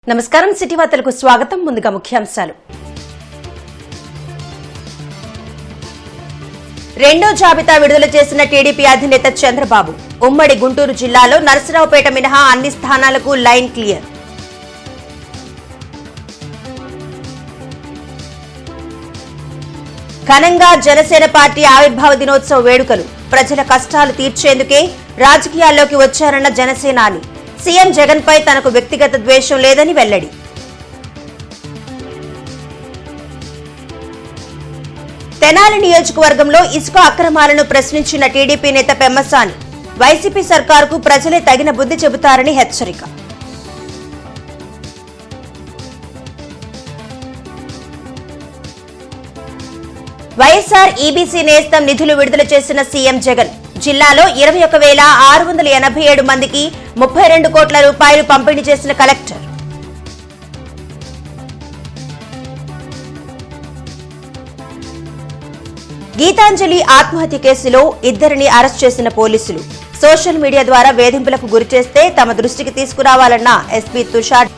నమస్కారం సిటీ వార్తలకు స్వాగతం. ముందుగా ముఖ్యాంశాలు. రెండో జాబితా విడుదల చేసిన టీడీపీ అధినేత చంద్రబాబు. ఉమ్మడి గుంటూరు జిల్లాలో నరసరావుపేట మినహా అన్ని స్థానాలకు లైన్ క్లియర్. ఘనంగా జనసేన పార్టీ ఆవిర్భావ దినోత్సవ వేడుకలు. ప్రజల కష్టాలు తీర్చేందుకే రాజకీయాల్లోకి వచ్చారన్న జనసేనాని. సీఎం జగన్ పై తనకు వ్యక్తిగత ద్వేషం లేదని వెల్లడి. తెనాలి నియోజకవర్గంలో ఇసుక అక్రమాలను ప్రశ్నించిన టీడీపీ నేత పెమ్మసాని. వైసీపీ సర్కారుకు ప్రజలే తగిన బుద్ధి చెబుతారని హెచ్చరిక. వైఎస్ఆర్ ఈబీసీ నేస్తం నిధులు విడుదల చేసిన సీఎం జగన్. జిల్లాలో 21,687 మందికి 32 కోట్ల రూపాయలు పంపిణీ చేసిన కలెక్టర్. గీతాంజలి ఆత్మహత్య కేసులో ఇద్దరిని అరెస్ట్ చేసిన పోలీసులు. సోషల్ మీడియా ద్వారా వేధింపులకు గురిచేస్తే తమ దృష్టికి తీసుకురావాలన్న ఎస్పీ తుషార్.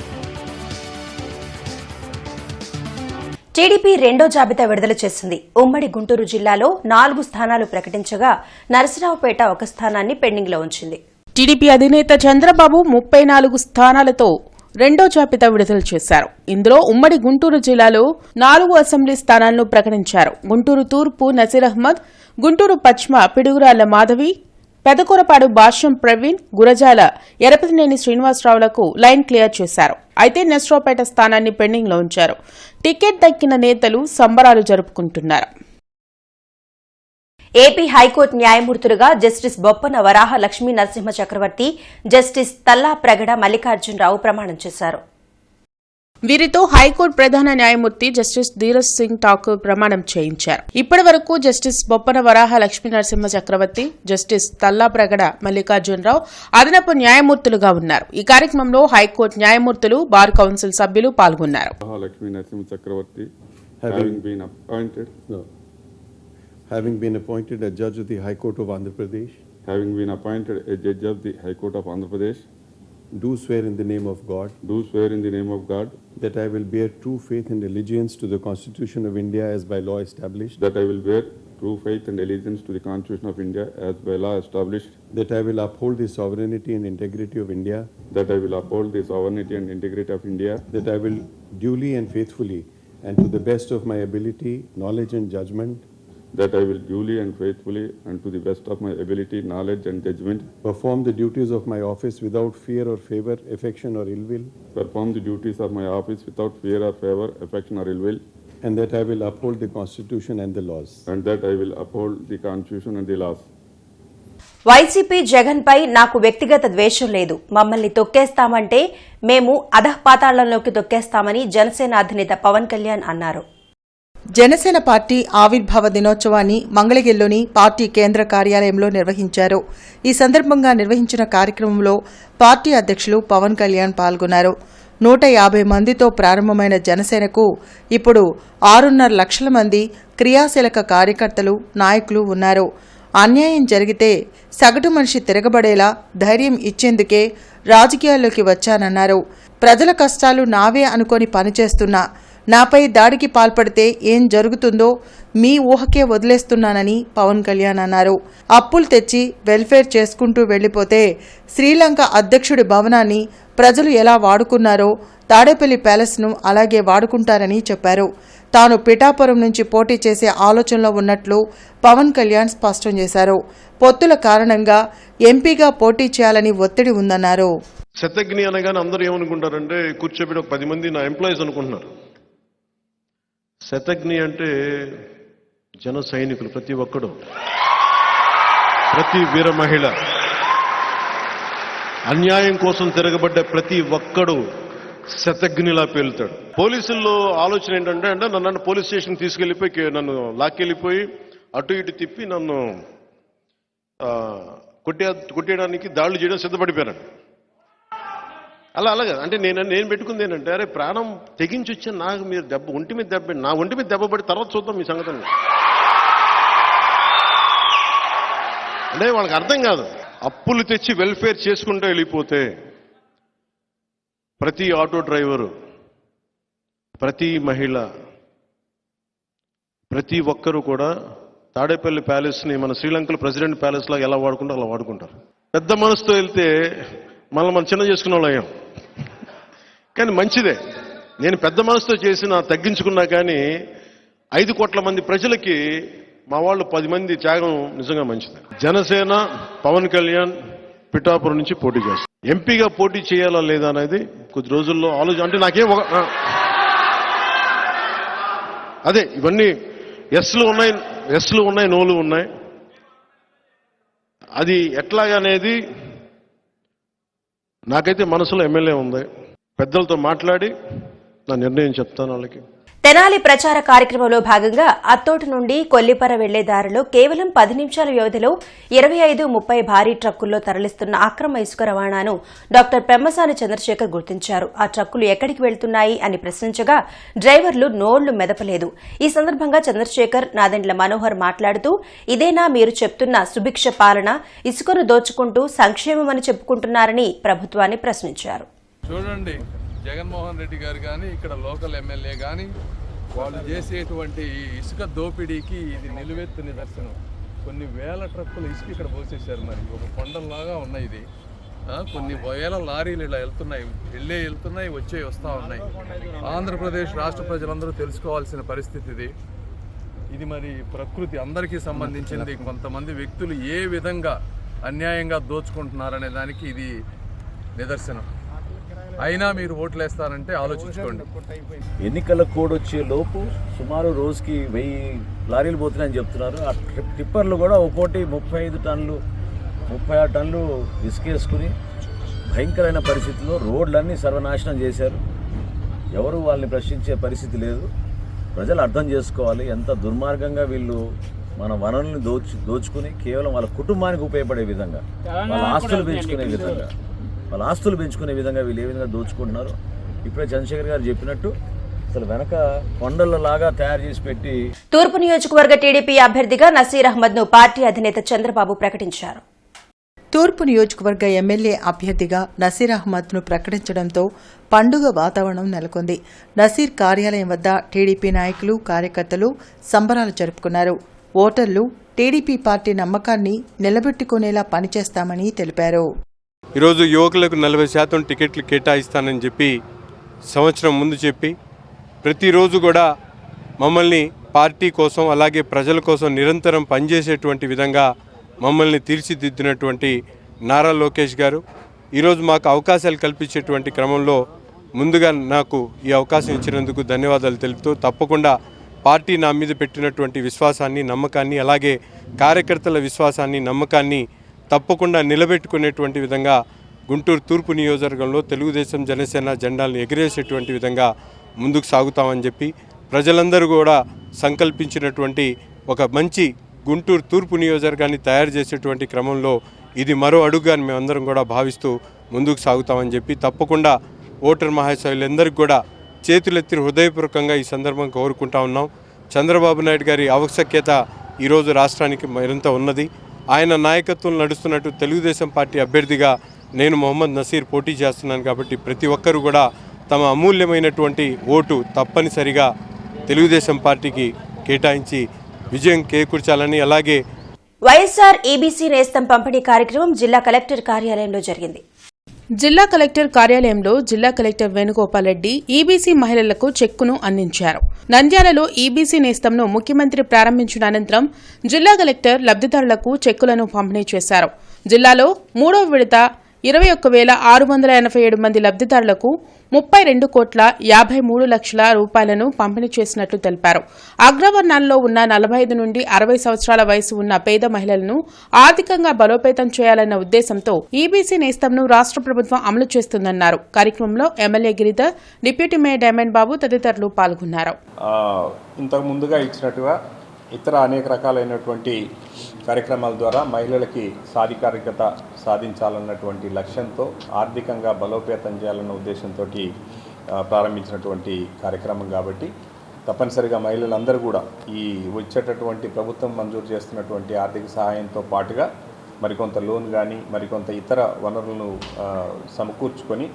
టీడీపీ రెండో జాబితా విడుదల చేసింది. ఉమ్మడి గుంటూరు జిల్లాలో 4 స్థానాలు ప్రకటించగా నరసరావుపేట ఒక స్థానాన్ని పెండింగ్ లో ఉంచింది. టీడీపీ అధినేత చంద్రబాబు 34 స్థానాలతో రెండో జాబితా విడుదల చేశారు. ఇందులో ఉమ్మడి గుంటూరు జిల్లాలో 4 అసెంబ్లీ స్థానాలను ప్రకటించారు. గుంటూరు తూర్పు నసీర్ అహ్మద్, గుంటూరు పశ్చిమ పిడుగురాళ్ల మాధవి, పెదకూరపాడు భాష్యం ప్రవీణ్, గురజాల ఎరపతినేని శ్రీనివాసరావులకు లైన్ క్లియర్ చేశారు. అయితే నరసరావుపేట స్థానాన్ని పెండింగ్ లో ఉంచారు. టికెట్ దక్కిన నేతలు సంబరాలు జరుపుకుంటున్నారు. ఏపీ హైకోర్టు న్యాయమూర్తులుగా జస్టిస్ బొప్పన వరాహ లక్ష్మీ నరసింహ చక్రవర్తి, జస్టిస్ తల్లా ప్రగడ మల్లికార్జునరావు ప్రమాణం చేశారు. వీరితో హైకోర్టు ప్రధాన న్యాయమూర్తి జస్టిస్ ధీరజ్ సింగ్ ఠాకూర్ ప్రమాణం చేయించారు. ఇప్పటి వరకు జస్టిస్ బొప్పన వరాహ లక్ష్మీ నరసింహ చక్రవర్తి, జస్టిస్ తల్లా ప్రగడ మల్లికార్జునరావు అదనపు న్యాయమూర్తులుగా ఉన్నారు. ఈ కార్యక్రమంలో హైకోర్టు న్యాయమూర్తులు, బార్ కౌన్సిల్ సభ్యులు పాల్గొన్నారు. Having been appointed a judge of the High Court of Andhra Pradesh. Having been appointed a judge of the High Court of Andhra Pradesh. Do swear in the name of God. Do swear in the name of God. That I will bear true faith and allegiance to the Constitution of India as by law established. That I will bear true faith and allegiance to the Constitution of India as by law established. That I will uphold the sovereignty and integrity of India. That I will uphold the sovereignty and integrity of India. That I will duly and faithfully and to the best of my ability, knowledge and judgment. That I will duly and faithfully and to the best of my ability, knowledge and judgment. Perform the duties of my office without fear or favor, affection or ill will. Perform the duties of my office without fear or favor, affection or ill will. And that I will uphold the Constitution and the laws. And that I will uphold the Constitution and the laws. YCP Jagan పై నాకు వ్యక్తిగత ద్వేషం లేదు. మమ్మల్ని తొక్కేస్తామంటే మేము అధఃపాతాళంలోకి తొక్కేస్తామని జనసేన అధినేత పవన్ కళ్యాణ్ అన్నారు. Janasena party ఆవిర్భావ దినోత్సవాన్ని మంగళగిరిలోని పార్టీ కేంద్ర కార్యాలయంలో నిర్వహించారు. ఈ సందర్భంగా నిర్వహించిన కార్యక్రమంలో పార్టీ అధ్యక్షులు పవన్ కళ్యాణ్ పాల్గొన్నారు. 150 మందితో ప్రారంభమైన జనసేనకు ఇప్పుడు 6.5 లక్షల మంది క్రియాశీలక కార్యకర్తలు, నాయకులు ఉన్నారు. అన్యాయం జరిగితే సగటు మనిషి తిరగబడేలా ధైర్యం ఇచ్చేందుకే రాజకీయాల్లోకి వచ్చానన్నారు. ప్రజల కష్టాలు నావే అనుకొని పనిచేస్తున్నా నాపై దాడికి పాల్పడితే ఏం జరుగుతుందో మీ ఊహకే వదిలేస్తున్నానని పవన్ కళ్యాణ్ అన్నారు. అప్పులు తెచ్చి వెల్ఫేర్ చేసుకుంటూ వెళ్లిపోతే శ్రీలంక అధ్యక్షుడి భవనాన్ని ప్రజలు ఎలా వాడుకున్నారో తాడేపల్లి ప్యాలెస్ను అలాగే వాడుకుంటారని చెప్పారు. తాను పిఠాపురం నుంచి పోటీ చేసే ఆలోచనలో ఉన్నట్లు పవన్ కళ్యాణ్ స్పష్టం చేశారు. పొత్తుల కారణంగా ఎంపీగా పోటీ చేయాలని ఒత్తిడి ఉందన్నారు. శతజ్ఞి అనగానే అందరూ ఏమనుకుంటారంటే కూర్చోబెట్టి 10 మంది నా ఎంప్లాయీస్ అనుకుంటున్నారు. శతజ్ఞి అంటే జన సైనికులు, ప్రతి ఒక్కడు, ప్రతి వీర మహిళ, అన్యాయం కోసం తిరగబడ్డ ప్రతి ఒక్కడు శతజ్ఞిలా పేలుతాడు. పోలీసుల్లో ఆలోచన ఏంటంటే నన్ను పోలీస్ స్టేషన్ తీసుకెళ్లిపోయి నన్ను లాక్కెళ్ళిపోయి అటు ఇటు తిప్పి నన్ను కొట్టేయడానికి దాడులు చేయడం సిద్ధపడిపోయాను. అలాగే అంటే నేను పెట్టుకుంది ఏంటంటే, అరే ప్రాణం తెగించి వచ్చి నాకు మీరు ఒంటి మీద దెబ్బ పడి తర్వాత చూద్దాం మీ సంగతిని. అంటే వాళ్ళకి అర్థం కాదు. అప్పులు తెచ్చి వెల్ఫేర్ చేసుకుంటూ వెళ్ళిపోతే ప్రతి ఆటో డ్రైవరు, ప్రతి మహిళ, ప్రతి ఒక్కరూ కూడా తాడేపల్లి ప్యాలెస్ని మన శ్రీలంకలో ప్రెసిడెంట్ ప్యాలెస్ లాగా ఎలా వాడుకుంటారో అలా వాడుకుంటారు. పెద్ద మనసుతో వెళ్తే మనం చిన్న చేసుకున్న వాళ్ళం. కానీ మంచిదే. నేను పెద్ద మనసుతో చేసిన తగ్గించుకున్నా కానీ 5 కోట్ల మంది ప్రజలకి మా వాళ్ళు 10 మంది త్యాగం నిజంగా మంచిది. జనసేన పవన్ కళ్యాణ్ పిఠాపురం నుంచి పోటీ చేస్తారు. ఎంపీగా పోటీ చేయాలా లేదా అనేది కొద్ది రోజుల్లో ఆలోచన. అంటే నాకేం అదే ఇవన్నీ ఎస్లు ఉన్నాయి, నోలు ఉన్నాయి. అది ఎట్లాగా అనేది నాకైతే మనసులో ఎమ్మెల్యే ఉంది. పెద్దలతో మాట్లాడి నా నిర్ణయం చెప్తాను వాళ్ళకి. తెనాలి ప్రచార కార్యక్రమంలో భాగంగా అత్తోటు నుండి కొల్లిపర వెళ్లే దారిలో కేవలం 10 నిమిషాల వ్యవధిలో 25-30 భారీ ట్రక్కుల్లో తరలిస్తున్న అక్రమ ఇసుక రవాణాను డాక్టర్ పెమ్మసాని చంద్రశేఖర్ గుర్తించారు. ఆ ట్రక్కులు ఎక్కడికి వెళ్తున్నాయి అని ప్రశ్నించగా డ్రైవర్లు నోళ్లు మెదపలేదు. ఈ సందర్భంగా చంద్రశేఖర్, నాదెండ్ల మనోహర్ మాట్లాడుతూ, ఇదేనా మీరు చెప్తున్న సుభిక్ష పాలన? ఇసుకను దోచుకుంటూ సంక్షేమమని చెప్పుకుంటున్నారని ప్రభుత్వాన్ని ప్రశ్నించారు. చూడండి, జగన్మోహన్ రెడ్డి గారు కానీ ఇక్కడ లోకల్ ఎమ్మెల్యే కానీ వాళ్ళు చేసేటువంటి ఇసుక దోపిడీకి ఇది నిలువెత్తు నిదర్శనం. కొన్ని వేల ట్రక్కులు ఇసుక ఇక్కడ పోసేశారు. మరి ఒక కొండల్లాగా ఉన్నాయి. ఇది కొన్ని వేల లారీలు ఇలా వెళ్తున్నాయి, వస్తూ ఉన్నాయి. ఆంధ్రప్రదేశ్ రాష్ట్ర ప్రజలందరూ తెలుసుకోవాల్సిన పరిస్థితి ఇది. మరి ప్రకృతి అందరికీ సంబంధించింది. కొంతమంది వ్యక్తులు ఏ విధంగా అన్యాయంగా దోచుకుంటున్నారనే దానికి ఇది నిదర్శనం. అయినా మీరు ఓట్లేస్తారంటే ఆలోచించుకోండి. ఎన్నికల కోడ్ వచ్చే లోపు సుమారు రోజుకి 1000 లారీలు పోతున్నాయని చెప్తున్నారు. ఆ టిప్పర్లు కూడా ఒక్కోటి 35 టన్నులు 36 టన్నులు ఇసుకేసుకుని భయంకరమైన పరిస్థితుల్లో రోడ్లన్నీ సర్వనాశనం చేశారు. ఎవరు వాళ్ళని ప్రశ్నించే పరిస్థితి లేదు. ప్రజలు అర్థం చేసుకోవాలి ఎంత దుర్మార్గంగా వీళ్ళు మన వనరుల్ని దోచుకుని కేవలం వాళ్ళ కుటుంబానికి ఉపయోగపడే విధంగా, వాళ్ళ ఆస్తులు పెంచుకునే విధంగా వీళ్ళు ఏ విధంగా దోచుకుంటున్నారు. ఇప్పుడే చంద్రశేఖర్ గారు చెప్పినట్టు అసలు వెనక కొండలలాగా తయారు చేసి పెట్టి. తూర్పు నియోజకవర్గ టీడీపీ అభ్యర్థిగా నసీర్ అహ్మద్ ను పార్టీ అధినేత చంద్రబాబు ప్రకటించారు. తూర్పు నియోజకవర్గ ఎమ్మెల్యే అభ్యర్థిగా నసీర్ అహ్మద్ను ప్రకటించడంతో పండుగ వాతావరణం నెలకొంది. నసీర్ కార్యాలయం వద్ద టీడీపీ నాయకులు, కార్యకర్తలు సంబరాలు జరుపుకున్నారు. ఓటర్లు టీడీపీ పార్టీ నమ్మకాన్ని నిలబెట్టుకునేలా పనిచేస్తామని తెలిపారు. ఈరోజు యువకులకు 40% టికెట్లు కేటాయిస్తానని చెప్పి సంవత్సరం ముందు చెప్పి ప్రతిరోజు కూడా మమ్మల్ని పార్టీ కోసం అలాగే ప్రజల కోసం నిరంతరం పనిచేసేటువంటి విధంగా మమ్మల్ని తీర్చిదిద్దినటువంటి నారా లోకేష్ గారు ఈరోజు మాకు అవకాశాలు కల్పించేటువంటి క్రమంలో ముందుగా నాకు ఈ అవకాశం ఇచ్చినందుకు ధన్యవాదాలు తెలుపుతూ, తప్పకుండా పార్టీ నా మీద పెట్టినటువంటి విశ్వాసాన్ని, నమ్మకాన్ని, అలాగే కార్యకర్తల విశ్వాసాన్ని, నమ్మకాన్ని తప్పకుండా నిలబెట్టుకునేటువంటి విధంగా గుంటూరు తూర్పు నియోజకవర్గంలో తెలుగుదేశం జనసేన జెండాలను ఎగిరేసేటువంటి విధంగా ముందుకు సాగుతామని చెప్పి ప్రజలందరూ కూడా సంకల్పించినటువంటి ఒక మంచి గుంటూరు తూర్పు నియోజకవర్గాన్ని తయారు చేసేటువంటి క్రమంలో ఇది మరో అడుగుగా మేమందరం కూడా భావిస్తూ ముందుకు సాగుతామని చెప్పి తప్పకుండా ఓటర్ మహాశయులందరికీ కూడా చేతులెత్తి హృదయపూర్వకంగా ఈ సందర్భం కోరుకుంటా ఉన్నాం. చంద్రబాబు నాయుడు గారి ఆవశ్యకత ఈరోజు రాష్ట్రానికి మరింత ఉన్నది. ఆయన నాయకత్వం నడుస్తున్నట్టు తెలుగుదేశం పార్టీ అభ్యర్థిగా నేను మొహమ్మద్ నసీర్ పోటీ చేస్తున్నాను. కాబట్టి ప్రతి ఒక్కరూ కూడా తమ అమూల్యమైనటువంటి ఓటు తప్పనిసరిగా తెలుగుదేశం పార్టీకి కేటాయించి విజయం చేకూర్చాలని, అలాగే వైఎస్ఆర్ ఈబీసీ నేస్తం పంపిణీ కార్యక్రమం జిల్లా కలెక్టర్ కార్యాలయంలో జరిగింది. జిల్లా కలెక్టర్ కార్యాలయంలో జిల్లా కలెక్టర్ వేణుగోపాల్ రెడ్డి ఈబీసీ మహిళలకు చెక్కును అందించారు. నంద్యాలలో ఈబీసీ నేస్తంను ముఖ్యమంత్రి ప్రారంభించిన అనంతరం జిల్లా కలెక్టర్ లబ్దిదారులకు చెక్కులను పంపిణీ చేశారు. జిల్లాలో 3వ విడత 21,687 మంది లబ్దిదారులకు 32,53,00,000 రూపాయలను పంపిణీ చేసినట్లు తెలిపారు. అగ్రవర్ణాల్లో ఉన్న 45 నుండి 60 సంవత్సరాల వయసు ఉన్న పేద మహిళలను ఆర్థికంగా బలోపేతం చేయాలన్న ఉద్దేశంతో ఈబీసీ నేస్తంను రాష్ట్ర ప్రభుత్వం అమలు చేస్తుందన్నారు. కార్యక్రమంలో MLA Giridhar, deputy mayor Diamond Babu తదితరులు పాల్గొన్నారు. ఇంతకు ముందుగా ఇచ్చినట్టుగా ఇతర అనేక రకాలైనటువంటి కార్యక్రమాల ద్వారా మహిళలకి సాధికారికత సాధించాలన్నటువంటి లక్ష్యంతో ఆర్థికంగా బలోపేతం చేయాలన్న ఉద్దేశంతో ప్రారంభించినటువంటి కార్యక్రమం కాబట్టి తప్పనిసరిగా మహిళలందరూ కూడా ఈ వచ్చేటటువంటి ప్రభుత్వం మంజూరు చేస్తున్నటువంటి ఆర్థిక సహాయంతో పాటుగా మరికొంత లోన్ కానీ మరికొంత ఇతర వనరులను సమకూర్చుకొని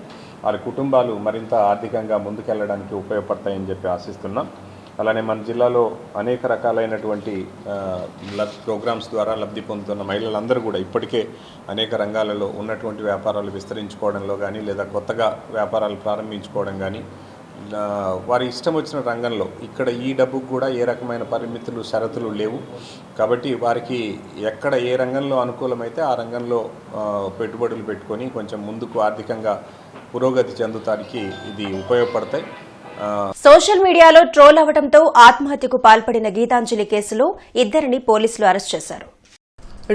వారి కుటుంబాలు మరింత ఆర్థికంగా ముందుకెళ్ళడానికి ఉపయోగపడతాయని చెప్పి ఆశిస్తున్నాం. అలానే మన జిల్లాలో అనేక రకాలైనటువంటి ప్రోగ్రామ్స్ ద్వారా లబ్ధి పొందుతున్న మహిళలందరూ కూడా ఇప్పటికే అనేక రంగాలలో ఉన్నటువంటి వ్యాపారాలు విస్తరించుకోవడంలో కానీ లేదా కొత్తగా వ్యాపారాలు ప్రారంభించుకోవడం కానీ వారి ఇష్టం వచ్చిన రంగంలో ఇక్కడ ఈ డబ్బుకు కూడా ఏ రకమైన పరిమితులు షరతులు లేవు. కాబట్టి వారికి ఎక్కడ ఏ రంగంలో అనుకూలమైతే ఆ రంగంలో పెట్టుబడులు పెట్టుకొని కొంచెం ముందుకు ఆర్థికంగా పురోగతి చెందుతానికి ఇది ఉపయోగపడతాయి. సోషల్ మీడియాలో ట్రోల్ అవడంతో ఆత్మహత్యకు పాల్పడిన గీతాంజలి కేసులో ఇద్దరిని పోలీసులు అరెస్ట్ చేశారు.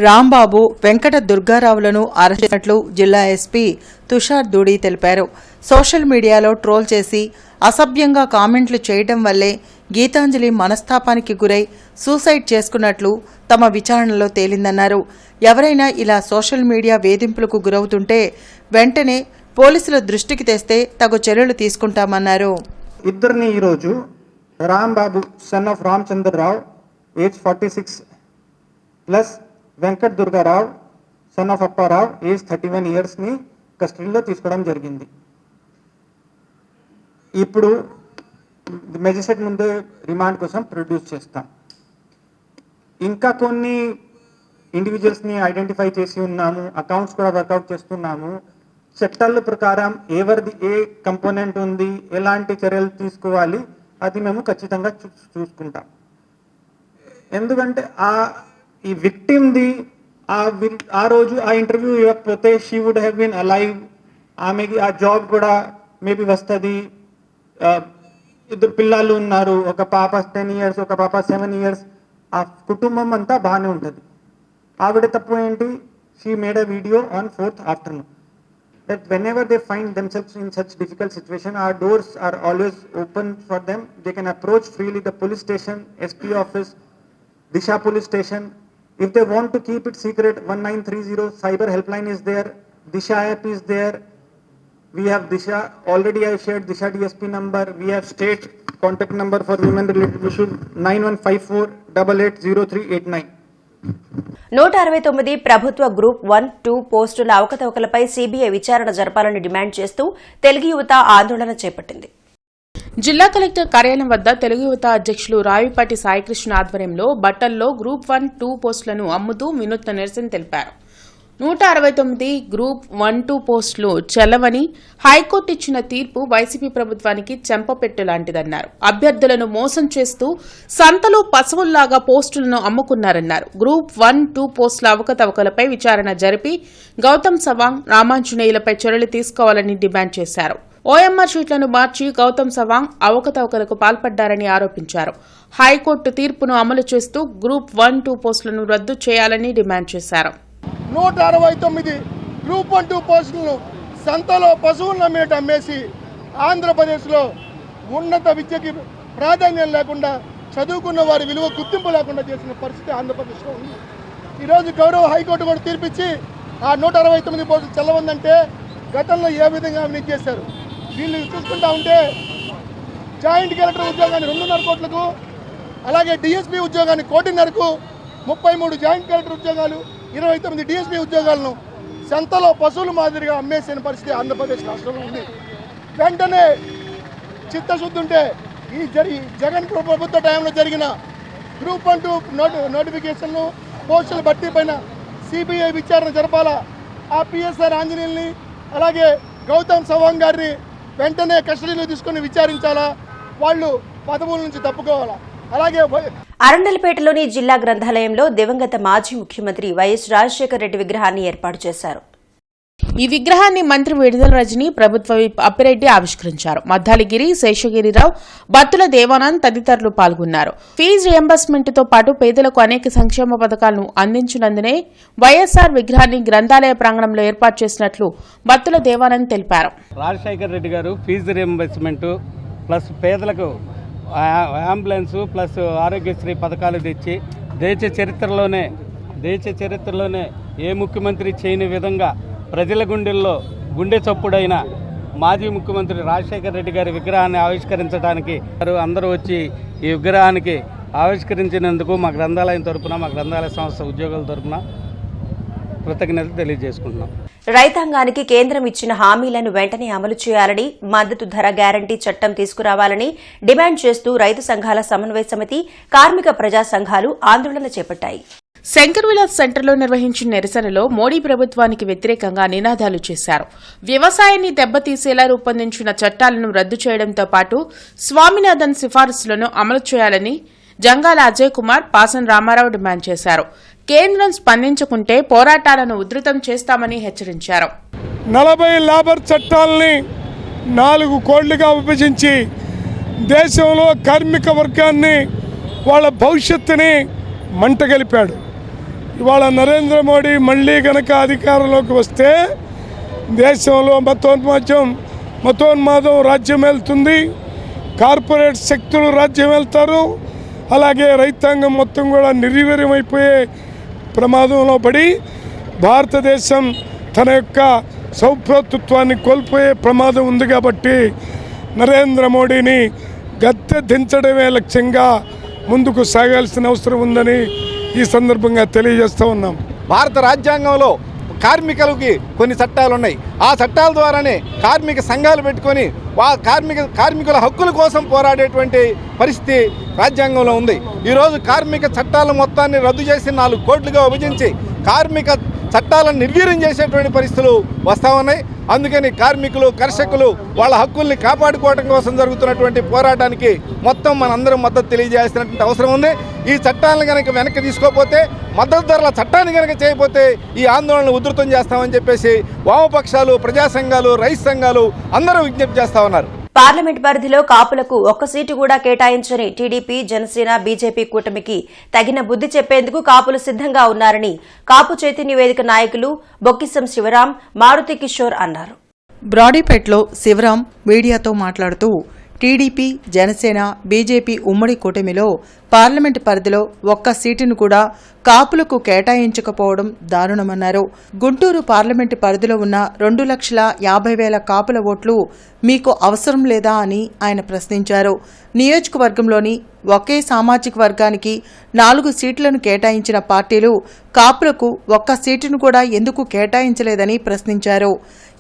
రాంబాబు, వెంకట దుర్గారావులను అరెస్ట్ చేసినట్లు జిల్లా ఎస్పీ తుషార్ దూడి తెలిపారు. సోషల్ మీడియాలో ట్రోల్ చేసి అసభ్యంగా కామెంట్లు చేయడం వల్లే గీతాంజలి మనస్తాపానికి గురై సూసైడ్ చేసుకున్నట్లు తమ విచారణలో తేలిందన్నారు. ఎవరైనా ఇలా సోషల్ మీడియా వేధింపులకు గురవుతుంటే వెంటనే పోలీసుల దృష్టికి తెస్తే తగు చర్యలు తీసుకుంటామన్నారు. ఇద్దరిని ఈరోజు Rambabu son of Ramachandrarao age 46 plus Venkat Durgarao son of Apparao age 31 ఇయర్స్ని కస్టడీలో తీసుకోవడం జరిగింది. ఇప్పుడు మెజిస్ట్రేట్ ముందు రిమాండ్ కోసం ప్రొడ్యూస్ చేస్తాం. ఇంకా కొన్ని ఇండివిజువల్స్ని ఐడెంటిఫై చేసి ఉన్నాము, అకౌంట్స్ కూడా వర్కౌట్ చేస్తున్నాము. చట్టాల ప్రకారం ఎవరిది ఏ కంపోనెంట్ ఉంది, ఎలాంటి చర్యలు తీసుకోవాలి అది మేము ఖచ్చితంగా చూసుకుంటాం. ఎందుకంటే ఈ విక్టిమ్ది ఆ రోజు ఆ ఇంటర్వ్యూ ఇవ్వకపోతే she would have been alive, ఆమెకి ఆ జాబ్ కూడా మేబీ వస్తుంది. ఇద్దరు పిల్లలు ఉన్నారు, ఒక పాప 10 ఇయర్స్, ఒక పాప 7 ఇయర్స్. ఆ కుటుంబం అంతా బాగానే ఉంటుంది. ఆవిడ తప్పు ఏంటి? She made a video on 4th afternoon that whenever they find themselves in such difficult situation, our doors are always open for them. They can approach freely the police station, SP office, Disha police station. If they want to keep it secret, 1930 cyber helpline is there, Disha app is there. We have Disha, already I shared Disha DSP number. We have state contact number for women related issues 9154880389. 169 ప్రభుత్వ group 1-2 పోస్టుల అవకతవకలపై CBI విచారణ జరపాలని demand చేస్తూ తెలుగు యువత ఆందోళన చేపట్టింది. జిల్లా collector కార్యాలయం వద్ద తెలుగు యువత అధ్యక్షులు రావిపాటి సాయికృష్ణ ఆధ్వర్యంలో బట్టల్లో గ్రూప్ 1-2 పోస్టులను అమ్ముతూ వినూత్న నిరసన తెలిపారు. 169 గ్రూప్ 1-2 పోస్టులు చెల్లవని హైకోర్టు ఇచ్చిన తీర్పు వైసీపీ ప్రభుత్వానికి చెంపపెట్టు లాంటిదన్నారు. అభ్యర్థులను మోసం చేస్తూ సంతలో పశువుల్లాగా పోస్టులను అమ్ముకున్నారన్నారు. గ్రూప్ 1-2 పోస్టుల అవకతవకలపై విచారణ జరిపి గౌతమ్ సవాంగ్, రామాంజనేయులపై చర్యలు తీసుకోవాలని డిమాండ్ చేశారు. ఓఎంఆర్ షీట్లను మార్చి గౌతమ్ సవాంగ్ అవకతవకలకు పాల్పడ్డారని ఆరోపించారు. హైకోర్టు తీర్పును అమలు చేస్తూ గ్రూప్ 1-2 పోస్టులను రద్దు చేయాలని డిమాండ్ చేశారు. 169 గ్రూప్ 1-2 పోస్టులను సంతలో పశువులను అమ్మేట అమ్మేసి ఆంధ్రప్రదేశ్లో ఉన్నత విద్యకి ప్రాధాన్యం లేకుండా చదువుకున్న వారి విలువ గుర్తింపు లేకుండా చేసిన పరిస్థితి ఆంధ్రప్రదేశ్లో ఉంది. ఈరోజు గౌరవ హైకోర్టు కూడా తీర్పిచ్చి ఆ 169 పోస్టులు చెల్లవందంటే గతంలో ఏ విధంగా అవినీతి చేశారు. వీళ్ళు చూసుకుంటా ఉంటే జాయింట్ కలెక్టర్ ఉద్యోగాన్ని 2.5 కోట్లకు, అలాగే డిఎస్పీ ఉద్యోగాన్ని 1.5 కోటికు, 33 జాయింట్ కలెక్టర్ ఉద్యోగాలు, 29 డిఎస్పీ ఉద్యోగాలను సంతలో పశువుల మాదిరిగా అమ్మేసిన పరిస్థితి ఆంధ్రప్రదేశ్ రాష్ట్రంలో ఉంది. వెంటనే చిత్తశుద్ధి ఉంటే ఈ జగన్ ప్రభుత్వ టైంలో జరిగిన గ్రూప్ 1-2 నోటిఫికేషన్లు, పోస్టుల భర్తీ పైన సిబిఐ విచారణ జరపాలా. ఆ పిఎస్ఆర్ ఆంజనేయుల్ని అలాగే గౌతమ్ సవాంగ్ గారిని వెంటనే కస్టడీలో తీసుకుని విచారించాలా. వాళ్ళు పదవుల నుంచి తప్పుకోవాలా. అలాగే అరండలపేటలోని జిల్లా గ్రంథాలయంలో దివంగత మాజీ ముఖ్యమంత్రి వైఎస్ రాజశేఖర రెడ్డి విగ్రహాన్ని ఏర్పాటు చేశారు. ఈ విగ్రహాన్ని మంత్రి విడుదల రజని, ప్రభుత్వ విప్ అప్పిరెడ్డి ఆవిష్కరించారు. మద్దాలిగిరి, శేషగిరిరావు, బత్తుల దేవానంద్ తదితరులు పాల్గొన్నారు. ఫీజు రియంబర్స్మెంట్తో పాటు పేదలకు అనేక సంక్షేమ పథకాలను అందించినందునే వైఎస్ఆర్ విగ్రహాన్ని గ్రంథాలయ ప్రాంగణంలో ఏర్పాటు చేసినట్లు బత్తుల దేవానంద్ తెలిపారు. రాజశేఖర రెడ్డి గారు ఫీజు రియంబర్స్మెంట్ ప్లస్ పేదలకు అంబులెన్స్ ప్లస్ ఆరోగ్యశ్రీ పథకాలు తెచ్చి దేశ చరిత్రలోనే ఏ ముఖ్యమంత్రి చేయని విధంగా ప్రజల గుండెల్లో గుండె చప్పుడైన మాజీ ముఖ్యమంత్రి రాజశేఖర రెడ్డి గారి విగ్రహాన్ని ఆవిష్కరించడానికి అందరూ వచ్చి ఈ విగ్రహానికి ఆవిష్కరించినందుకు మా గ్రంథాలయం తరపున, మా గ్రంథాలయ సంస్థ ఉద్యోగుల తరపున కృతజ్ఞతలు తెలియజేసుకుంటున్నాం. రైతాంగానికి కేంద్రం ఇచ్చిన హామీలను వెంటనే అమలు చేయాలని, మద్దతు ధర గ్యారంటీ చట్టం తీసుకురావాలని డిమాండ్ చేస్తూ రైతు సంఘాల సమన్వయ సమితి, కార్మిక ప్రజా సంఘాలు ఆందోళన చేపట్టాయి. శంకర్ విలాస్ సెంటర్లో నిర్వహించిన నిరసనలో మోడీ ప్రభుత్వానికి వ్యతిరేకంగా నినాదాలు చేశారు. వ్యవసాయాన్ని దెబ్బతీసేలా రూపొందించిన చట్టాలను రద్దు చేయడంతో పాటు స్వామినాథన్ సిఫారసులను అమలు చేయాలని జంగాల అజయ్ కుమార్, పాసన్ రామారావు డిమాండ్ చేశారు. కేంద్రం స్పందించకుంటే పోరాటాలను ఉధృతం చేస్తామని హెచ్చరించారు. 40 లేబర్ చట్టాలని 4 కోడ్లుగా విభజించి దేశంలో కార్మిక వర్గాన్ని, వాళ్ళ భవిష్యత్తుని మంటగలిపాడు. ఇవాళ నరేంద్ర మోడీ మళ్ళీ గనక అధికారంలోకి వస్తే దేశంలో మతోన్మాదం రాజ్యం వెళ్తుంది, కార్పొరేట్ శక్తులు రాజ్యం వెళ్తారు, అలాగే రైతాంగం మొత్తం కూడా నిర్వీర్యమైపోయే ప్రమాదంలో పడి భారతదేశం తన యొక్క సౌభ్రతత్వాన్ని కోల్పోయే ప్రమాదం ఉంది. కాబట్టి నరేంద్ర మోడీని గద్దె దించడమే లక్ష్యంగా ముందుకు సాగాల్సిన అవసరం ఉందని ఈ సందర్భంగా తెలియజేస్తూ ఉన్నాం. భారత రాజ్యాంగంలో కార్మికులకి కొన్ని చట్టాలు ఉన్నాయి. ఆ చట్టాల ద్వారానే కార్మిక సంఘాలు పెట్టుకొని కార్మికుల హక్కుల కోసం పోరాడేటువంటి పరిస్థితి రాజ్యాంగంలో ఉంది. ఈరోజు కార్మిక చట్టాల మొత్తాన్ని రద్దు చేసి 4 కోట్లుగా విభజించి కార్మిక చట్టాలను నిర్వీర్యం చేసేటువంటి పరిస్థితులు వస్తూ ఉన్నాయి. అందుకని కార్మికులు, కర్షకులు వాళ్ళ హక్కుల్ని కాపాడుకోవడం కోసం జరుగుతున్నటువంటి పోరాటానికి మొత్తం మనందరం మద్దతు తెలియజేయాల్సినటువంటి అవసరం ఉంది. ఈ చట్టాలను కనుక వెనక్కి తీసుకోకపోతే, మద్దతు ధరల చట్టాన్ని కనుక చేయకపోతే ఈ ఆందోళనలు ఉధృతం చేస్తామని చెప్పేసి వామపక్షాలు, ప్రజా సంఘాలు, రైతు సంఘాలు అందరూ విజ్ఞప్తి చేస్తా ఉన్నారు. పార్లమెంట్ పరిధిలో కాపులకు ఒక్క సీటు కూడా కేటాయించని టీడీపీ, జనసేన, బీజేపీ కూటమికి తగిన బుద్ది చెప్పేందుకు కాపులు సిద్దంగా ఉన్నారని కాపు చైతన్య వేదిక నాయకులు బొక్కిసం శివరాం, మారుతి కిషోర్ అన్నారు. బ్రాడీపేటలో శివరాం మీడియాతో మాట్లాడుతూ టీడీపీ, జనసేన, బీజేపీ ఉమ్మడి కూటమిలో పార్లమెంటు పరిధిలో ఒక్క సీటును కూడా కాపులకు కేటాయించకపోవడం దారుణమన్నారు. గుంటూరు పార్లమెంటు పరిధిలో ఉన్న 2,50,000 కాపుల ఓట్లు మీకు అవసరం లేదా అని ఆయన ప్రశ్నించారు. నియోజకవర్గంలోని ఒకే సామాజిక వర్గానికి 4 సీట్లను కేటాయించిన పార్టీలు కాపులకు ఒక్క సీటును కూడా ఎందుకు కేటాయించలేదని ప్రశ్నించారు.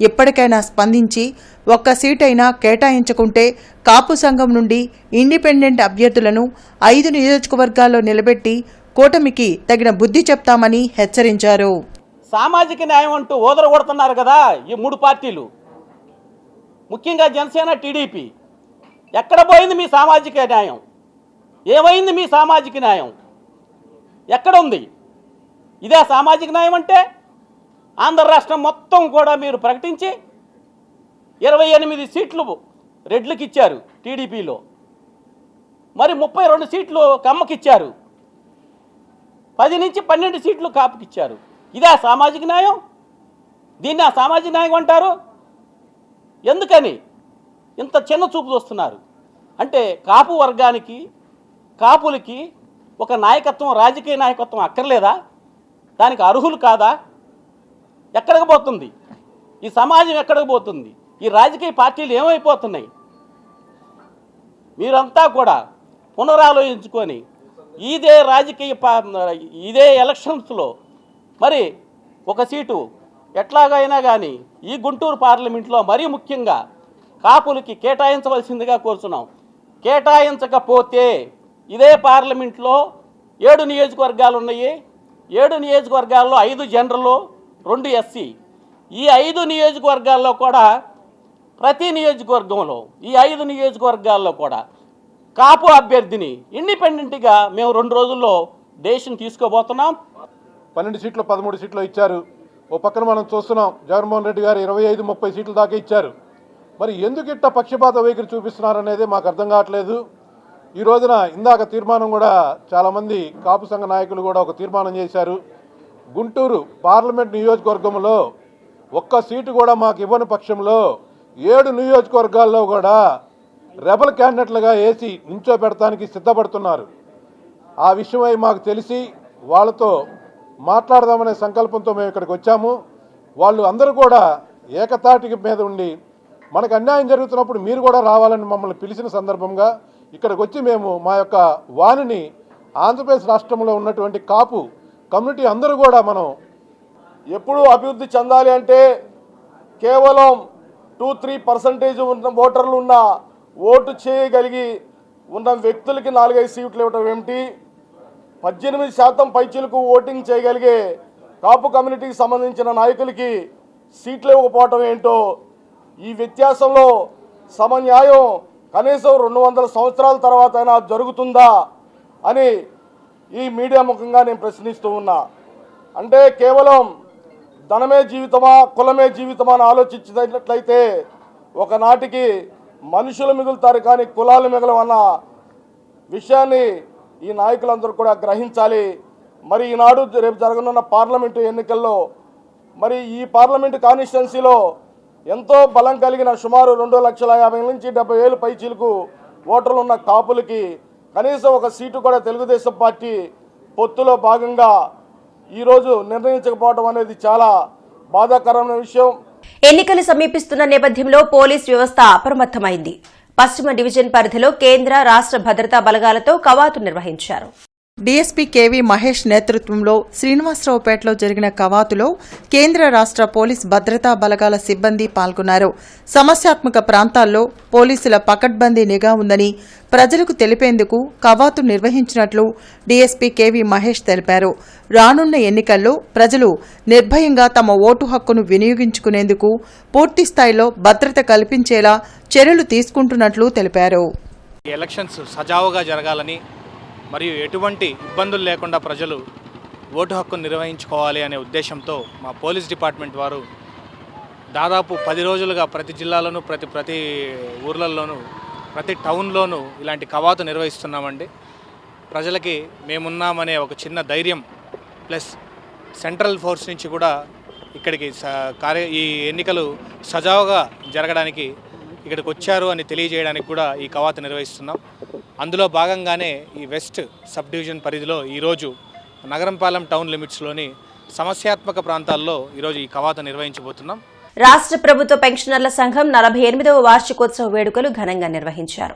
ఇప్పటికైనా స్పందించి ఒక్క సీటైనా కేటాయించకుంటే కాపు సంఘం నుండి ఇండిపెండెంట్ అభ్యర్థులను 5 నియోజకవర్గాల్లో నిలబెట్టి కూటమికి తగిన బుద్ధి చెప్తామని హెచ్చరించారు. సామాజిక న్యాయం అంటూ ఓదరగొడుతున్నారు కదా ఈ 3 పార్టీలు, ముఖ్యంగా జనసేన, టీడీపీ. ఎక్కడ పోయింది మీ సామాజిక న్యాయం? ఏమైంది మీ సామాజిక న్యాయం? ఎక్కడ ఉంది? ఇదే సామాజిక న్యాయం అంటే? ఆంధ్ర రాష్ట్రం మొత్తం కూడా మీరు ప్రకటించి 28 సీట్లు రెడ్లకి ఇచ్చారు టీడీపీలో, మరి 32 సీట్లు కమ్మకిచ్చారు, 10 నుంచి 12 సీట్లు కాపుకిచ్చారు. ఇదే సామాజిక న్యాయం? దీన్ని ఆ సామాజిక న్యాయం అంటారు? ఎందుకని ఇంత చిన్న చూపు చూస్తున్నారు? అంటే కాపు వర్గానికి, కాపులకి ఒక నాయకత్వం, రాజకీయ నాయకత్వం అక్కర్లేదా? దానికి అర్హులు కాదా? ఎక్కడికి పోతుంది ఈ సమాజం? ఎక్కడికి పోతుంది? ఈ రాజకీయ పార్టీలు ఏమైపోతున్నాయి? మీరంతా కూడా పునరాలోచించుకొని ఇదే ఎలక్షన్స్లో మరి ఒక సీటు ఎట్లాగైనా కానీ ఈ గుంటూరు పార్లమెంట్లో మరీ ముఖ్యంగా కాపులకి కేటాయించవలసిందిగా కోరుతున్నాం. కేటాయించకపోతే ఇదే పార్లమెంట్లో 7 నియోజకవర్గాలు ఉన్నాయి. 7 నియోజకవర్గాల్లో 5 జనరల్, 2 ఎస్సీ. ఈ 5 నియోజకవర్గాల్లో కూడా ప్రతి నియోజకవర్గంలో ఈ 5 నియోజకవర్గాల్లో కూడా కాపు అభ్యర్థిని ఇండిపెండెంట్గా మేము 2 రోజుల్లో డెసిషన్ తీసుకోబోతున్నాం. 12 సీట్లు 13 సీట్లు ఇచ్చారు. ఓ పక్కన మనం చూస్తున్నాం జగన్మోహన్ రెడ్డి గారు 25-30 సీట్ల దాకా ఇచ్చారు. మరి ఎందుకు ఇట్ట పక్షపాత వైఖరి చూపిస్తున్నారనేది మాకు అర్థం కావట్లేదు. ఈ రోజున ఇందాక తీర్మానం కూడా చాలామంది కాపు సంఘ నాయకులు కూడా ఒక తీర్మానం చేశారు. గుంటూరు పార్లమెంట్ నియోజకవర్గంలో ఒక్క సీటు కూడా మాకు ఇవ్వని పక్షంలో 7 నియోజకవర్గాల్లో కూడా రెబల్ క్యాండిడేట్లుగా వేసి నించోబెడతానికి సిద్ధపడుతున్నారు. ఆ విషయమై మాకు తెలిసి వాళ్ళతో మాట్లాడదామనే సంకల్పంతో మేము ఇక్కడికి వచ్చాము. వాళ్ళు అందరూ కూడా ఏకతాటి మీద ఉండి మనకు అన్యాయం జరుగుతున్నప్పుడు మీరు కూడా రావాలని మమ్మల్ని పిలిచిన సందర్భంగా ఇక్కడికి వచ్చి మేము మా యొక్క వాణిని ఆంధ్రప్రదేశ్ రాష్ట్రంలో ఉన్నటువంటి కాపు కమ్యూనిటీ అందరూ కూడా మనం ఎప్పుడు అభివృద్ధి చెందాలి అంటే కేవలం 2-3% ఉన్న ఓటర్లు ఉన్న ఓటు చేయగలిగి ఉన్న వ్యక్తులకి 4-5 సీట్లు ఇవ్వడం ఏమిటి, 18% పైచీలకు ఓటింగ్ చేయగలిగే కాపు కమ్యూనిటీకి సంబంధించిన నాయకులకి సీట్లు ఇవ్వకపోవటం ఏంటో, ఈ వ్యత్యాసంలో సమన్యాయం కనీసం 200 సంవత్సరాల తర్వాత అయినా జరుగుతుందా అని ఈ మీడియా ముఖంగా నేను ప్రశ్నిస్తూ ఉన్నా. అంటే కేవలం ధనమే జీవితమా కులమే జీవితమా అని ఆలోచించినట్లయితే ఒకనాటికి మనుషులు మిగులుతారు కానీ కులాలు మిగలవన్న విషయాన్ని ఈ నాయకులందరూ కూడా గ్రహించాలి. మరి ఈనాడు రేపు జరగనున్న పార్లమెంటు ఎన్నికల్లో మరి ఈ పార్లమెంటు కాన్స్టిట్యున్సీలో ఎంతో బలం కలిగిన సుమారు 2,50,000 నుంచి 70,000 పైచీలకు ఓటర్లు ఉన్న కాపులకి కనీసం ఒక సీటు కూడా తెలుగుదేశం పార్టీ పొత్తులో భాగంగా ఈరోజు నిర్ణయించకపోవడం అనేది చాలా బాధాకరమైన విషయం. ఎన్నికలు సమీపిస్తున్న నేపథ్యంలో పోలీస్ వ్యవస్థ అప్రమత్తమైంది. పశ్చిమ డివిజన్ పరిధిలో కేంద్ర రాష్ట్ర భద్రతా బలగాలతో కవాతు నిర్వహించారు. డీఎస్పీ కేవీ మహేష్ నేతృత్వంలో శ్రీనివాసరావుపేటలో జరిగిన కవాతులో కేంద్ర రాష్ట్ర పోలీస్ భద్రతా బలగాల సిబ్బంది పాల్గొన్నారు. సమస్యాత్మక ప్రాంతాల్లో పోలీసుల పకడ్బందీ నిఘా ఉందని ప్రజలకు తెలిపేందుకు కవాతు నిర్వహించినట్లు డీఎస్పీ కేవీ మహేష్ తెలిపారు. రానున్న ఎన్నికల్లో ప్రజలు నిర్భయంగా తమ ఓటు హక్కును వినియోగించుకునేందుకు పూర్తిస్థాయిలో భద్రత కల్పించేలా చర్యలు తీసుకుంటున్నట్లు తెలిపారు. ఎలక్షన్స్ సజావుగా జరగాలని మరియు ఎటువంటి ఇబ్బందులు లేకుండా ప్రజలు ఓటు హక్కును నిర్వహించుకోవాలి అనే ఉద్దేశంతో మా పోలీస్ డిపార్ట్మెంట్ వారు దాదాపు 10 రోజులుగా ప్రతి జిల్లాలోనూ ప్రతి ఊర్లలోనూ ప్రతి టౌన్లోనూ ఇలాంటి కవాతు నిర్వహిస్తున్నామండి. ప్రజలకి మేమున్నామనే ఒక చిన్న ధైర్యం ప్లస్ సెంట్రల్ ఫోర్స్ నుంచి కూడా ఇక్కడికి ఈ ఎన్నికలు సజావుగా జరగడానికి ఇక్కడికి వచ్చారు అని తెలియజేయడానికి కూడా ఈ కవాతు నిర్వహిస్తున్నాం. అందులో భాగంగానే ఈ వెస్ట్ సబ్ డివిజన్ పరిధిలో ఈరోజు నగరంపాలెం టౌన్ లిమిట్స్లోని సమస్యాత్మక ప్రాంతాల్లో ఈరోజు ఈ కవాతు నిర్వహించబోతున్నాం. రాష్ట్ర ప్రభుత్వ పెన్షనర్ల సంఘం 48వ వార్షికోత్సవ వేడుకలు ఘనంగా నిర్వహించారు.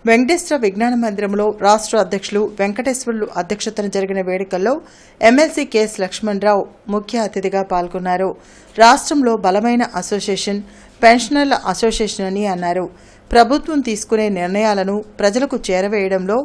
వెంకటేశ్వర విజ్ఞాన మందిరంలో రాష్ట్ర అధ్యక్షులు వెంకటేశ్వర్లు అధ్యక్షతన జరిగిన వేడుకల్లో ఎమ్మెల్సీ కెఎస్ లక్ష్మణరావు ముఖ్య అతిథిగా పాల్గొన్నారు. రాష్ట్రంలో బలమైన అసోసియేషన్ పెన్షనర్ల అసోసియేషన్ అని అన్నారు. ప్రభుత్వం తీసుకునే నిర్ణయాలను ప్రజలకు చేరవేయడంలో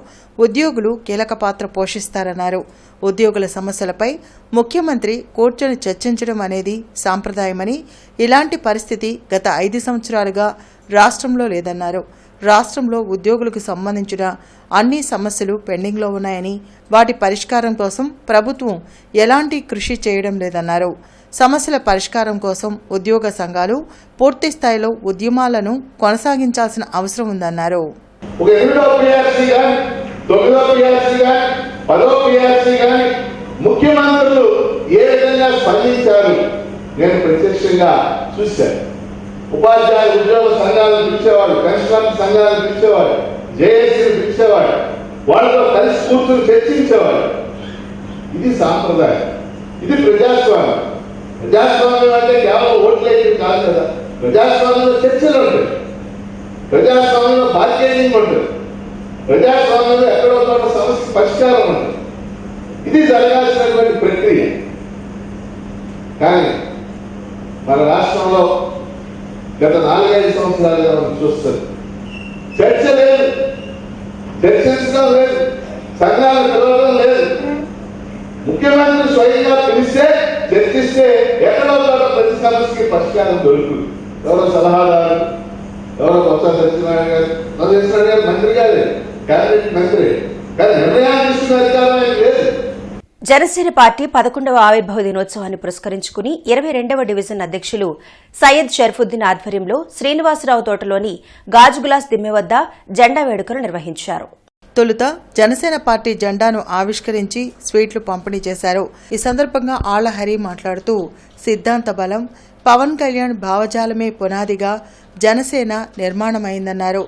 ఉద్యోగులు కీలక పాత్ర పోషిస్తారన్నారు. ఉద్యోగుల సమస్యలపై ముఖ్యమంత్రి కూర్చొని చర్చించడం అనేది సాంప్రదాయమని, ఇలాంటి పరిస్థితి గత 5 సంవత్సరాలుగా రాష్ట్రంలో లేదన్నారు. రాష్ట్రంలో ఉద్యోగులకు సంబంధించిన అన్ని సమస్యలు పెండింగ్లో ఉన్నాయని, వాటి పరిష్కారం కోసం ప్రభుత్వం ఎలాంటి కృషి చేయడం లేదన్నారు. సమస్యల పరిష్కారం కోసం ఉద్యోగ సంఘాలు పూర్తి స్థాయిలో ఉద్యమాలను కొనసాగించాల్సిన అవసరం ఉందన్నారు. ముఖ్యమంత్రులు ఏ విధంగా స్పందించారు నేను ప్రత్యక్షంగా చూశాను. ఉపాధ్యాయ ఉద్యోగ సంఘాలను పిలిచేవాడు, పెన్షనర్ సంఘాలను పిలిచేవాడు, జేఏసీని పిలిచేవాడు, వాళ్ళతో కలిసి కూర్చొని చర్చించేవాడు. ఇది సాంప్రదాయం, ఇది ప్రజాస్వామ్యం. ప్రజాస్వామ్యం అంటే కేవలం ఓట్లేది కాదు కదా. ప్రజాస్వామ్యంలో చర్చలు ఉంటాయి, ప్రజాస్వామ్యంలో బార్గెనింగ్ ఉంటుంది, ప్రజాస్వామ్యంలో ఎక్కడో చోట సమస్య పరిష్కారం ఉంటుంది. ఇది జరగాల్సినటువంటి ప్రక్రియ. కానీ మన రాష్ట్రంలో గత 4-5 సంవత్సరాలుగా మనం చూస్తుంది, చర్చ లేదు, చర్చించడం లేదు, సంఘాలు పిలవడం లేదు. ముఖ్యమంత్రి స్వయంగా పిలిస్తే చర్చిస్తే ఎక్కడో చోట ప్రతి సమస్యకి పరిష్కారం దొరుకుతుంది. ఎవరో సలహాదారు, ఎవరో కొత్త సత్యనారాయణ గారు మంత్రి కాదు, క్యాబినెట్ మంత్రి, కానీ నిర్ణయాలు తీసుకునే అధికారం ఏం లేదు. జనసేన పార్టీ 11వ ఆవిర్భావ దినోత్సవాన్ని పురస్కరించుకుని 22వ డివిజన్ అధ్యక్షులు సయ్యద్ షర్ఫుద్దీన్ ఆధ్వర్యంలో శ్రీనివాసరావు తోటలోని గాజుగులాస్ దిమ్మె వద్ద జెండా వేడుకలు నిర్వహించారు. తొలుత జనసేన పార్టీ జెండాను ఆవిష్కరించి స్వీట్లు పంపిణీ చేశారు. ఈ సందర్భంగా ఆళ్లహరి మాట్లాడుతూ సిద్ధాంత బలం, పవన్ కళ్యాణ్ భావజాలమే పునాదిగా జనసేన నిర్మాణమైందన్నారు.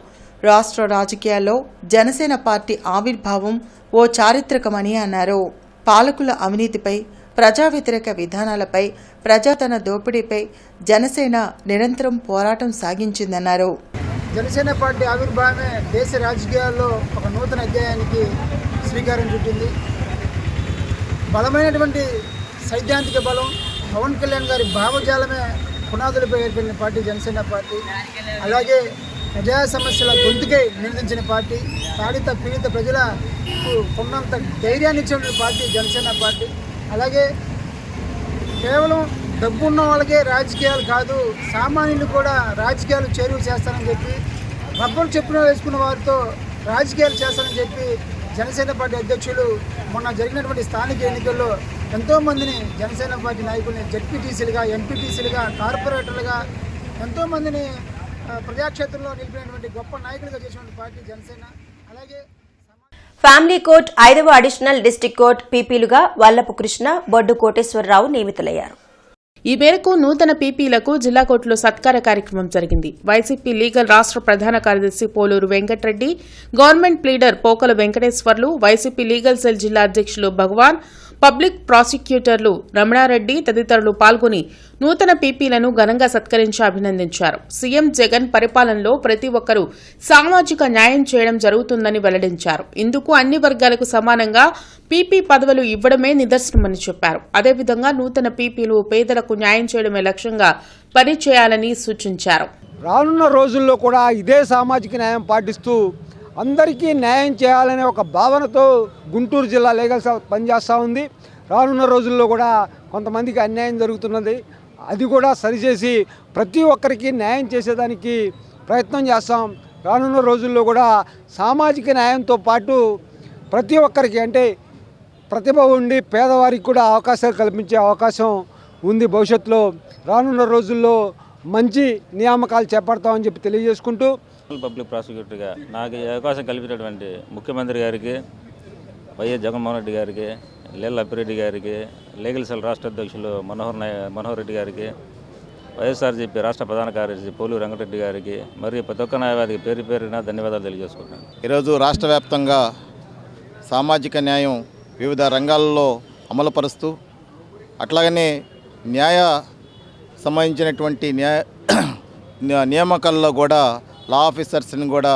రాష్ట్ర రాజకీయాల్లో జనసేన పార్టీ ఆవిర్భావం ఓ చారిత్రకమని అన్నారు. పాలకుల అవినీతిపై, ప్రజా వ్యతిరేక విధానాలపై, ప్రజాధన దోపిడీపై జనసేన నిరంతరం పోరాటం సాగించిందన్నారు. జనసేన పార్టీ ఆవిర్భావమే దేశ రాజకీయాల్లో ఒక నూతన అధ్యాయానికి శ్రీకారం చుట్టింది. బలమైనటువంటి సైద్ధాంతిక బలం, పవన్ కళ్యాణ్ గారి భావజాలమే పునాదులపై ఏర్పడిన పార్టీ జనసేన పార్టీ. అలాగే ప్రజా సమస్యల గొంతుకే నిలదించిన పార్టీ, తాడిత పీడిత ప్రజలకు కొన్నంత ధైర్యాన్ని ఇచ్చిన పార్టీ జనసేన పార్టీ. అలాగే కేవలం డబ్బు ఉన్న వాళ్ళకే రాజకీయాలు కాదు, సామాన్యులు కూడా రాజకీయాలు చేరువ చేస్తారని చెప్పి, రబ్బర్ చెప్పున వేసుకున్న వారితో రాజకీయాలు చేస్తారని చెప్పి జనసేన పార్టీ అధ్యక్షులు మొన్న జరిగినటువంటి స్థానిక ఎన్నికల్లో ఎంతోమందిని జనసేన పార్టీ నాయకుల్ని జడ్పీటీసీలుగా, ఎంపీటీసీలుగా, కార్పొరేటర్లుగా ఎంతోమందిని ప్రజాక్షేత్రంలో నిలిపినటువంటి గొప్ప నాయకులుగా చేసినటువంటి పార్టీ జనసేన. అలాగే ఫ్యామిలీ కోర్ట్ 5వ అడిషనల్ డిస్టిక్ కోర్ట్ పీపీలుగా వల్లపు కృష్ణ, బొడ్డు కోటేశ్వరరావు నియమితులయ్యారు. ఈ మేరకు నూతన పీపీలకు జిల్లా కోర్టులో సత్కార కార్యక్రమం జరిగింది. వైసీపీ లీగల్ రాష్ట్ర ప్రధాన కార్యదర్శి Poluru Venkatareddy, government pleader Pokala Venkateswarlu, YCP legal cell జిల్లా అధ్యక్షులు భగవాన్, పబ్లిక్ ప్రాసిక్యూటర్లు రమణారెడ్డి తదితరులు పాల్గొని నూతన పీపీలను ఘనంగా సత్కరించి అభినందించారు. సీఎం జగన్ పరిపాలనలో ప్రతి ఒక్కరూ సామాజిక న్యాయం చేయడం జరుగుతుందని వెల్లడించారు. ఇందుకు అన్ని వర్గాలకు సమానంగా పీపీ పదవులు ఇవ్వడమే నిదర్శనమని చెప్పారు. అదేవిధంగా నూతన పీపీలు పేదలకు న్యాయం చేయడమే లక్ష్యంగా పనిచేయాలని సూచించారు. రానున్న రోజుల్లో కూడా ఇదే సామాజిక న్యాయం పాటిస్తూ అందరికీ న్యాయం చేయాలనే ఒక భావనతో గుంటూరు జిల్లా లీగల్ సెల్ పనిచేస్తూ ఉంది. రానున్న రోజుల్లో కూడా కొంతమందికి అన్యాయం జరుగుతున్నది, అది కూడా సరిచేసి ప్రతి ఒక్కరికి న్యాయం చేసేదానికి ప్రయత్నం చేస్తాం. రానున్న రోజుల్లో కూడా సామాజిక న్యాయంతో పాటు ప్రతి ఒక్కరికి అంటే ప్రతిభ ఉండి పేదవారికి కూడా అవకాశాలు కల్పించే అవకాశం ఉంది. భవిష్యత్తులో రానున్న రోజుల్లో మంచి నియామకాలు చేపడతామని చెప్పి తెలియజేసుకుంటూ పబ్లిక్ ప్రాసిక్యూటర్గా నాకు ఈ అవకాశం కల్పించినటువంటి ముఖ్యమంత్రి గారికి, వైఎస్ జగన్మోహన్ రెడ్డి గారికి, లేళ్ల అప్పిరెడ్డి గారికి, లీగల్ సెల్ రాష్ట్ర అధ్యక్షులు మనోహర్ రెడ్డి గారికి, వైఎస్ఆర్సీపీ రాష్ట్ర ప్రధాన కార్యదర్శి పోలూరు వెంకటరెడ్డి గారికి మరియు ప్రతి ఒక్క న్యాయవాదికి పేరు పేరున ధన్యవాదాలు తెలియజేసుకుంటున్నాను. ఈరోజు రాష్ట్ర వ్యాప్తంగా సామాజిక న్యాయం వివిధ రంగాల్లో అమలుపరుస్తూ అట్లాగనే న్యాయ సంబంధించినటువంటి నియామకాల్లో కూడా లా ఆఫీసర్స్ని కూడా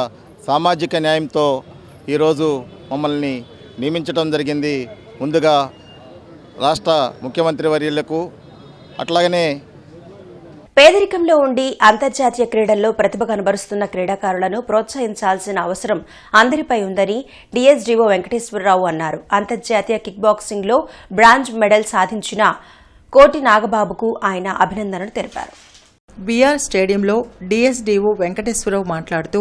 సామాజిక న్యాయంతో ఈరోజు మమ్మల్ని నియమించడం జరిగింది. ముందుగా రాష్ట్ర ముఖ్యమంత్రి వర్యులకు అట్లాగనే పేదరికంలో ఉండి అంతర్జాతీయ క్రీడల్లో ప్రతిభ కనబరుస్తున్న క్రీడాకారులను ప్రోత్సహించాల్సిన అవసరం అందరిపై ఉందని డీఎస్డీఓ వెంకటేశ్వరరావు అన్నారు. అంతర్జాతీయ కిక్ బాక్సింగ్లో బ్రాంజ్ మెడల్ సాధించిన కోటి నాగబాబుకు ఆయన అభినందనలు తెలిపారు. బీఆర్ స్టేడియంలో డీఎస్డీఓ వెంకటేశ్వరరావు మాట్లాడుతూ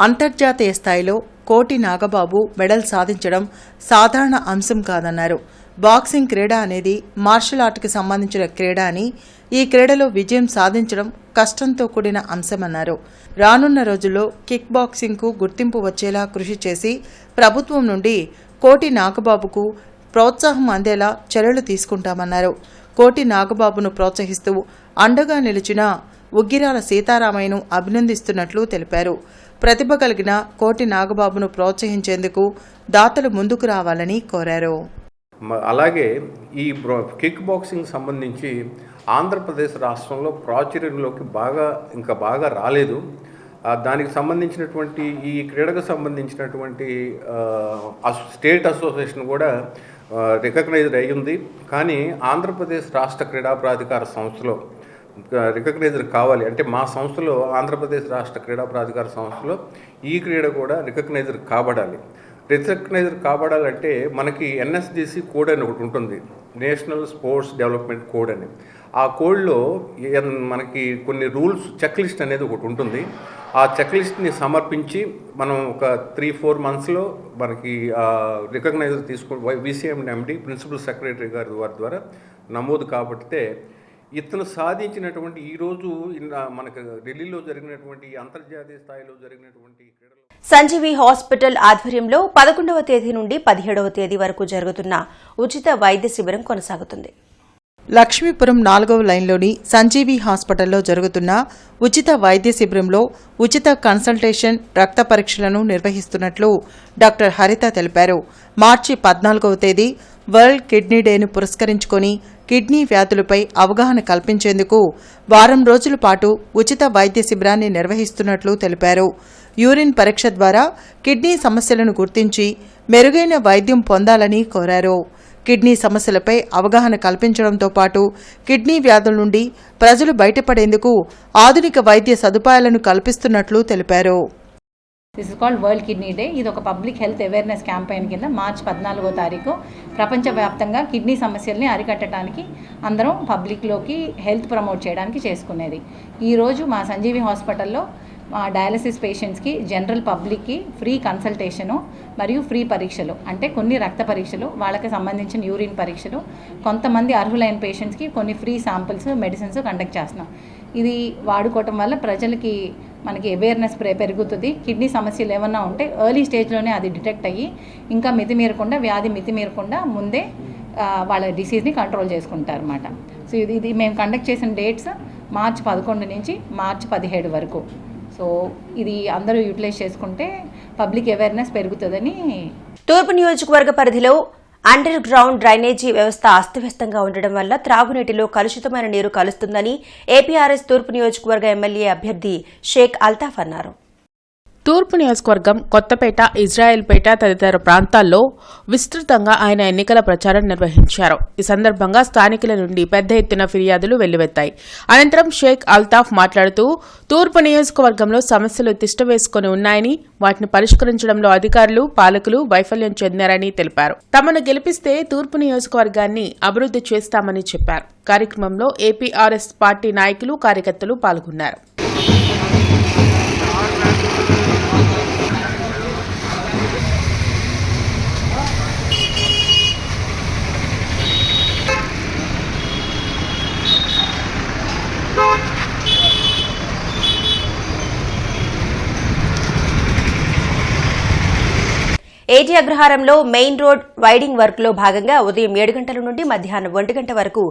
అంతర్జాతీయ స్థాయిలో కోటి నాగబాబు మెడల్ సాధించడం సాధారణ అంశం కాదన్నారు. బాక్సింగ్ క్రీడ అనేది మార్షల్ ఆర్ట్కి సంబంధించిన క్రీడ అని, ఈ క్రీడలో విజయం సాధించడం కష్టంతో కూడిన అంశమన్నారు. రానున్న రోజుల్లో కిక్ బాక్సింగ్కు గుర్తింపు వచ్చేలా కృషి చేసి ప్రభుత్వం నుండి కోటి నాగబాబుకు ప్రోత్సాహం అందేలా చర్యలు తీసుకుంటామన్నారు. కోటి నాగబాబును ప్రోత్సహిస్తూ అండగా నిలిచిన ఉగ్గిరాల సీతారామయ్యను అభినందిస్తున్నట్లు తెలిపారు. ప్రతిభ కలిగిన కోటి నాగబాబును ప్రోత్సహించేందుకు దాతలు ముందుకు రావాలని కోరారు. అలాగే ఈ కిక్ బాక్సింగ్ సంబంధించి ఆంధ్రప్రదేశ్ రాష్ట్రంలో ప్రాచుర్యంలోకి ఇంకా బాగా రాలేదు. దానికి సంబంధించినటువంటి ఈ క్రీడకు సంబంధించినటువంటి స్టేట్ అసోసియేషన్ కూడా రికగ్నైజ్డ్ అయ్యింది. కానీ ఆంధ్రప్రదేశ్ రాష్ట్ర క్రీడా ప్రాధికార సంస్థలో రికగ్నైజ్డ్ కావాలి అంటే మా సంస్థలో ఆంధ్రప్రదేశ్ రాష్ట్ర క్రీడా ప్రాధికార సంస్థలో ఈ క్రీడ కూడా రికగ్నైజ్డ్ కాబడాలి. రికగ్నైజ్డ్ కాబడాలంటే మనకి ఎన్ఎస్డిసి కోడ్ అని ఒకటి ఉంటుంది, నేషనల్ స్పోర్ట్స్ డెవలప్మెంట్ కోడ్ అని. ఆ కోడ్లో మనకి కొన్ని రూల్స్ చెక్ లిస్ట్ అనేది ఒకటి ఉంటుంది. ఆ చెక్ లిస్ట్ని సమర్పించి మనం ఒక 3-4 మంత్స్లో మనకి రికగ్నైజర్ విసిఎం ఎండి ప్రిన్సిపల్ సెక్రటరీ గారి ద్వారా నమోదు కాబట్టితే ఇతను సాధించినటువంటి ఈరోజు మనకు ఢిల్లీలో జరిగినటువంటి అంతర్జాతీయ స్థాయిలో జరిగినటువంటి సంజీవి హాస్పిటల్ ఆధ్వర్యంలో 11వ తేదీ నుండి 17వ తేదీ వరకు జరుగుతున్న ఉచిత వైద్య శిబిరం కొనసాగుతుంది. లక్ష్మీపురం 4వ లైన్లోని సంజీవి హాస్పిటల్లో జరుగుతున్న ఉచిత వైద్య శిబిరంలో ఉచిత కన్సల్టేషన్, రక్త పరీక్షలను నిర్వహిస్తున్నట్లు డాక్టర్ హరిత తెలిపారు. మార్చి 14వ తేదీ వరల్డ్ కిడ్నీ డేను పురస్కరించుకొని కిడ్నీ వ్యాధులపై అవగాహన కల్పించేందుకు వారం రోజుల పాటు ఉచిత వైద్య శిబిరాన్ని నిర్వహిస్తున్నట్లు తెలిపారు. యూరిన్ పరీక్ష ద్వారా కిడ్నీ సమస్యలను గుర్తించి మెరుగైన వైద్యం పొందాలని కోరారు. కిడ్నీ సమస్యలపై అవగాహన కల్పించడంతో పాటు కిడ్నీ వ్యాధుల నుండి ప్రజలు బయటపడేందుకు ఆధునిక వైద్య సదుపాయాలను కల్పిస్తున్నట్లు తెలిపారు. This is called world kidney day. ఇది ఒక పబ్లిక్ హెల్త్ అవేర్నెస్ క్యాంపెయిన్ కింద మార్చి 14వ తారీఖు ప్రపంచవ్యాప్తంగా కిడ్నీ సమస్యల్ని అరికట్టడానికి అందరం పబ్లిక్లోకి హెల్త్ ప్రమోట్ చేయడానికి చేసుకునేది. ఈరోజు మా సంజీవి హాస్పిటల్లో డయాలసిస్ పేషెంట్స్కి జనరల్ పబ్లిక్కి ఫ్రీ కన్సల్టేషను మరియు ఫ్రీ పరీక్షలు, అంటే కొన్ని రక్త పరీక్షలు, వాళ్ళకి సంబంధించిన యూరిన్ పరీక్షలు, కొంతమంది అర్హులైన పేషెంట్స్కి కొన్ని ఫ్రీ శాంపిల్స్, మెడిసిన్స్ కండక్ట్ చేస్తున్నాం. ఇది వాడుకోవటం వల్ల ప్రజలకి మనకి అవేర్నెస్ పెరుగుతుంది. కిడ్నీ సమస్యలు ఏమన్నా ఉంటే ఎర్లీ స్టేజ్లోనే అది డిటెక్ట్ అయ్యి ఇంకా వ్యాధి మితిమీరకుండా ముందే వాళ్ళ డిసీజ్ని కంట్రోల్ చేసుకుంటారు అన్నమాట. సో ఇది మేము కండక్ట్ చేసిన డేట్స్ మార్చి 11 నుంచి మార్చి 17 వరకు. సో ఇది అందరూ యూటిలైజ్ చేసుకుంటే పబ్లిక్ అవేర్నెస్ పెరుగుతుందని. తూర్పు నియోజకవర్గ పరిధిలో అండర్ గ్రౌండ్ డ్రైనేజీ వ్యవస్థ అస్తవ్యస్తంగా ఉండడం వల్ల త్రాగునీటిలో కలుషితమైన నీరు కలుస్తుందని ఏపీఆర్ఎస్ తూర్పు నియోజకవర్గ ఎమ్మెల్యే అభ్యర్థి షేక్ అల్తాఫ్ అన్నారు. తూర్పు నియోజకవర్గం కొత్తపేట, ఇజ్రాయెల్పేట తదితర ప్రాంతాల్లో విస్తృతంగా ఆయన ఎన్నికల ప్రచారం నిర్వహించారు. ఈ సందర్భంగా స్థానికుల నుండి పెద్ద ఎత్తున ఫిర్యాదులు వెల్లువెత్తాయి. అనంతరం షేక్ అల్తాఫ్ మాట్లాడుతూ తూర్పు నియోజకవర్గంలో సమస్యలు తిష్టవేసుకుని ఉన్నాయని, వాటిని పరిష్కరించడంలో అధికారులు, పాలకులు వైఫల్యం చెందారని తెలిపారు. తమను గెలిపిస్తే తూర్పు నియోజకవర్గాన్ని అభివృద్ధి చేస్తామని చెప్పారు. కార్యక్రమంలో ఏపీఆర్ఎస్ పార్టీ నాయకులు, కార్యకర్తలు పాల్గొన్నారు. ఏటీ అగ్రహారంలో మెయిన్ రోడ్ వైడింగ్ వర్క్ లో భాగంగా ఉదయం 7 గంటల నుండి మధ్యాహ్నం 1 గంట వరకు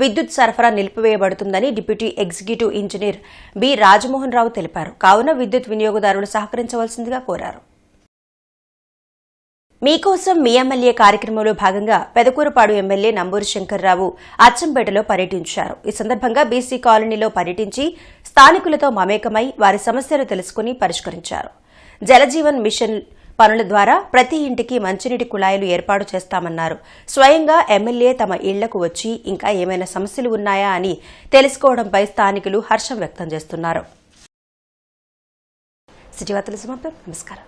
విద్యుత్ సరఫరా నిలిపివేయబడుతుందని deputy executive engineer B Rajamohan Rao తెలిపారు. కావున విద్యుత్ వినియోగదారులు సహకరించవలసిందిగా కోరారు. మీకోసం మీ ఎమ్మెల్యే కార్యక్రమంలో భాగంగా పెదకూరపాడు ఎమ్మెల్యే నంబూరి శంకర్రావు అచ్చంపేటలో పర్యటించారు. ఈ సందర్భంగా బీసీ కాలనీలో పర్యటించి స్థానికులతో మమేకమై వారి సమస్యలు తెలుసుకుని పరిష్కరించారు. జలజీవన్ మిషన్ పనుల ద్వారా ప్రతి ఇంటికి మంచినీటి కుళాయిలు ఏర్పాటు చేస్తామన్నారు. స్వయంగా ఎమ్మెల్యే తమ ఇళ్లకు వచ్చి ఇంకా ఏమైనా సమస్యలు ఉన్నాయా అని తెలుసుకోవడంపై స్థానికులు హర్షం వ్యక్తం చేస్తున్నారు. సిటీ వార్తలు సమాప్తం. నమస్కారం.